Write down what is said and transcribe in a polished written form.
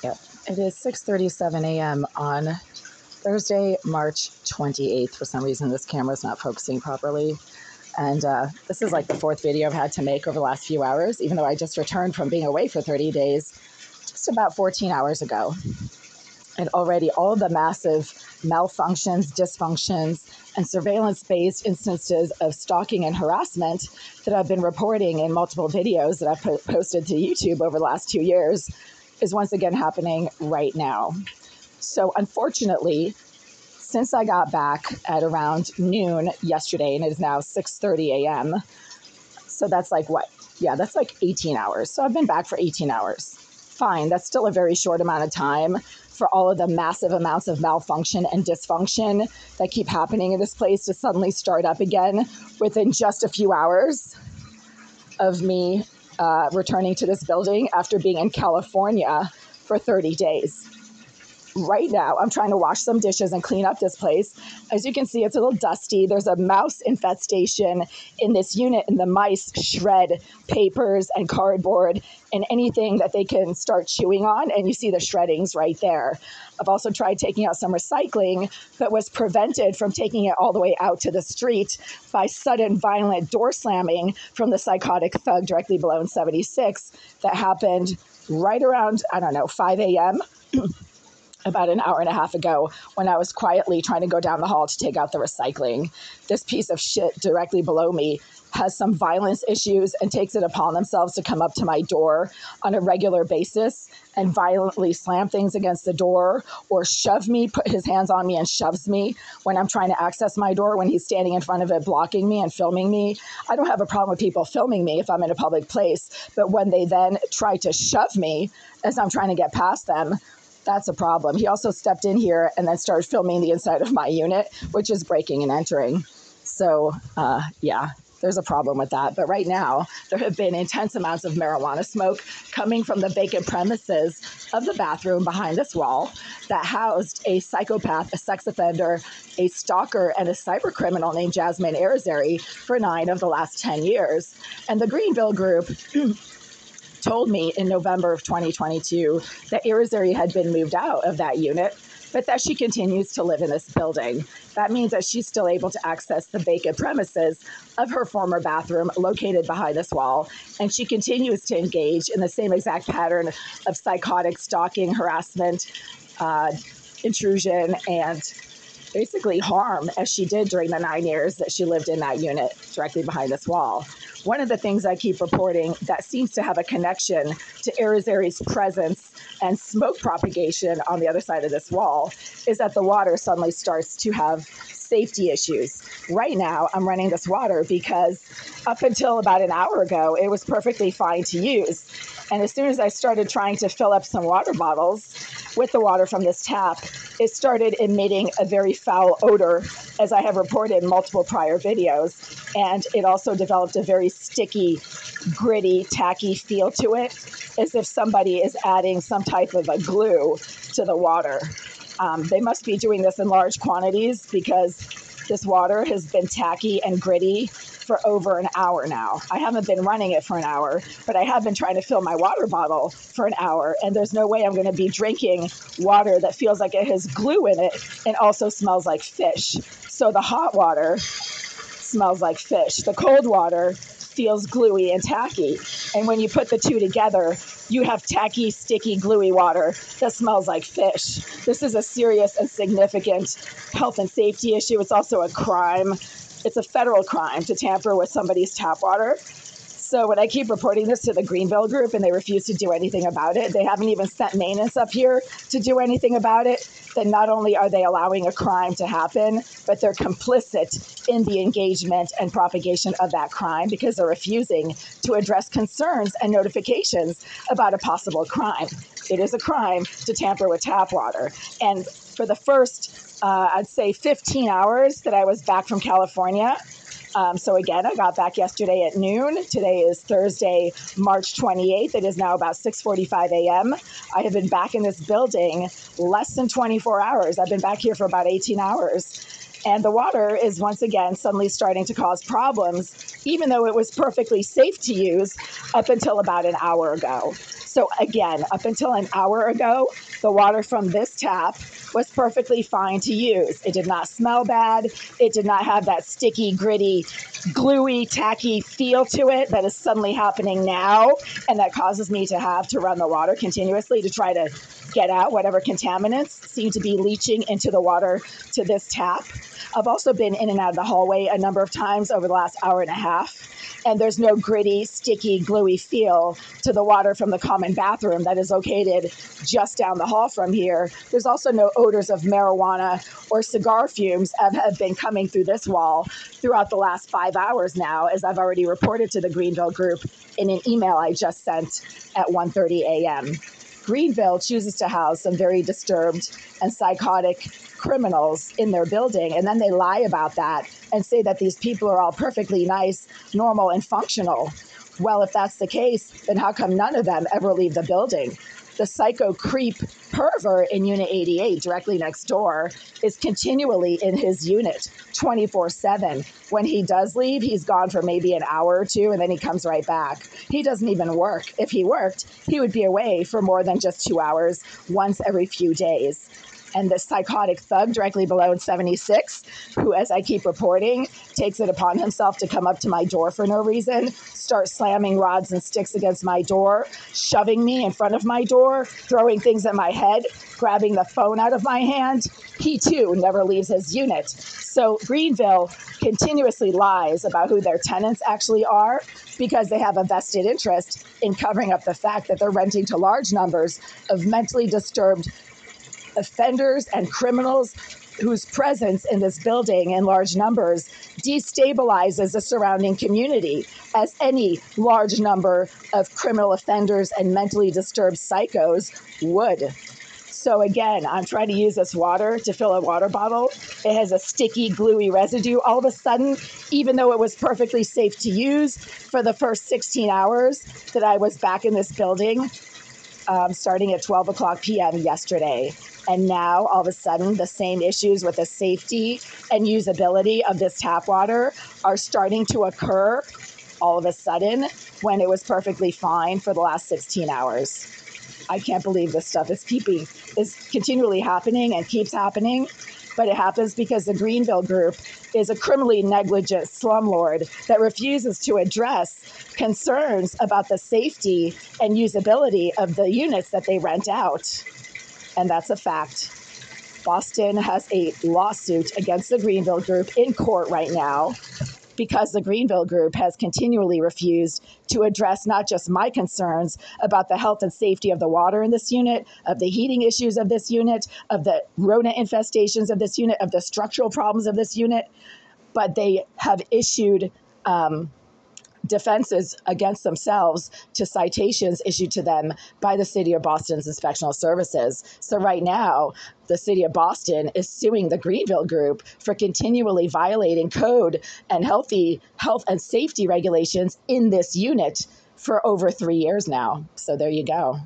Yep. It is 6:37 a.m. on Thursday, March 28th. For some reason, this camera's not focusing properly. And this is like the fourth video I've had to make over the last few hours, even though I just returned from being away for 30 days just about 14 hours ago. And already all of the massive malfunctions, dysfunctions, and surveillance-based instances of stalking and harassment that I've been reporting in multiple videos that I've posted to YouTube over the last 2 years is once again happening right now. So unfortunately, since I got back at around noon yesterday, and it is now 6:30 a.m., so that's like what? Yeah, that's like 18 hours. So I've been back for 18 hours. Fine, that's still a very short amount of time for all of the massive amounts of malfunction and dysfunction that keep happening in this place to suddenly start up again within just a few hours of me returning to this building after being in California for 30 days. Right now, I'm trying to wash some dishes and clean up this place. As you can see, it's a little dusty. There's a mouse infestation in this unit, and the mice shred papers and cardboard and anything that they can start chewing on, and you see the shreddings right there. I've also tried taking out some recycling, but was prevented from taking it all the way out to the street by sudden violent door slamming from the psychotic thug directly below in 76 that happened right around, 5 a.m., about an hour and a half ago when I was quietly trying to go down the hall to take out the recycling. This piece of shit directly below me has some violence issues and takes it upon themselves to come up to my door on a regular basis and violently slam things against the door or shove me, put his hands on me and shoves me when I'm trying to access my door when he's standing in front of it, blocking me and filming me. I don't have a problem with people filming me if I'm in a public place, but when they then try to shove me as I'm trying to get past them, that's a problem. He also stepped in here and then started filming the inside of my unit, which is breaking and entering. So, yeah, there's a problem with that. But right now, there have been intense amounts of marijuana smoke coming from the vacant premises of the bathroom behind this wall that housed a psychopath, a sex offender, a stalker, and a cyber criminal named Jasmine Irizarry for 9 of the last 10 years. And the Greenville Group told me in November of 2022 that Irizarry had been moved out of that unit, but that she continues to live in this building. That means that she's still able to access the vacant premises of her former bathroom located behind this wall, and she continues to engage in the same exact pattern of psychotic stalking, harassment, intrusion, and basically harm as she did during the 9 years that she lived in that unit directly behind this wall. One of the things I keep reporting that seems to have a connection to Irizarry's presence and smoke propagation on the other side of this wall is that the water suddenly starts to have safety issues. Right now, I'm running this water because up until about an hour ago, it was perfectly fine to use. And as soon as I started trying to fill up some water bottles with the water from this tap, it started emitting a very foul odor, as I have reported in multiple prior videos. And it also developed a very sticky, gritty, tacky feel to it, as if somebody is adding some type of a glue to the water. They must be doing this in large quantities because this water has been tacky and gritty for over an hour now. I haven't been running it for an hour, but I have been trying to fill my water bottle for an hour, and there's no way I'm going to be drinking water that feels like it has glue in it and also smells like fish. So the hot water smells like fish. The cold water feels gluey and tacky. And when you put the two together, you have tacky, sticky, gluey water that smells like fish. This is a serious and significant health and safety issue. It's also a crime. It's a federal crime to tamper with somebody's tap water. So when I keep reporting this to the Greenville Group and they refuse to do anything about it, they haven't even sent maintenance up here to do anything about it, then not only are they allowing a crime to happen, but they're complicit in the engagement and propagation of that crime because they're refusing to address concerns and notifications about a possible crime. It is a crime to tamper with tap water. And for the first, I'd say 15 hours that I was back from California, so again, I got back yesterday at noon. Today is Thursday, March 28th. It is now about 6:45 a.m. I have been back in this building less than 24 hours. I've been back here for about 18 hours. And the water is once again suddenly starting to cause problems, even though it was perfectly safe to use up until about an hour ago. So again, up until an hour ago, the water from this tap was perfectly fine to use. It did not smell bad. It did not have that sticky, gritty, gluey, tacky feel to it that is suddenly happening now, and that causes me to have to run the water continuously to try to get out whatever contaminants seem to be leaching into the water to this tap. I've also been in and out of the hallway a number of times over the last hour and a half, and there's no gritty, sticky, gluey feel to the water from the common bathroom that is located just down the hall from here. There's also no odors of marijuana or cigar fumes have been coming through this wall throughout the last 5 hours now, as I've already reported to the Greenville group in an email I just sent at 1:30 a.m. Greenville chooses to house some very disturbed and psychotic criminals in their building, and then they lie about that and say that these people are all perfectly nice, normal, and functional. Well, if that's the case, then how come none of them ever leave the building? The psycho creep pervert in Unit 88, directly next door, is continually in his unit 24/7. When he does leave, he's gone for maybe an hour or two, and then he comes right back. He doesn't even work. If he worked, he would be away for more than just 2 hours once every few days. And the psychotic thug directly below in 76, who, as I keep reporting, takes it upon himself to come up to my door for no reason, start slamming rods and sticks against my door, shoving me in front of my door, throwing things at my head, grabbing the phone out of my hand. He, too, never leaves his unit. So Greenville continuously lies about who their tenants actually are because they have a vested interest in covering up the fact that they're renting to large numbers of mentally disturbed offenders and criminals whose presence in this building in large numbers destabilizes the surrounding community, as any large number of criminal offenders and mentally disturbed psychos would. So again, I'm trying to use this water to fill a water bottle. It has a sticky, gluey residue. All of a sudden, even though it was perfectly safe to use for the first 16 hours that I was back in this building, starting at 12 o'clock p.m. yesterday. And now, all of a sudden, the same issues with the safety and usability of this tap water are starting to occur all of a sudden when it was perfectly fine for the last 16 hours. I can't believe this stuff is continually happening and keeps happening. But it happens because the Greenville group is a criminally negligent slumlord that refuses to address concerns about the safety and usability of the units that they rent out. And that's a fact. Boston has a lawsuit against the Greenville group in court right now because the Greenville group has continually refused to address not just my concerns about the health and safety of the water in this unit, of the heating issues of this unit, of the rodent infestations of this unit, of the structural problems of this unit, but they have issued defenses against themselves to citations issued to them by the City of Boston's inspectional services. So right now, the City of Boston is suing the Greenville group for continually violating code and health and safety regulations in this unit for over 3 years now. So there you go.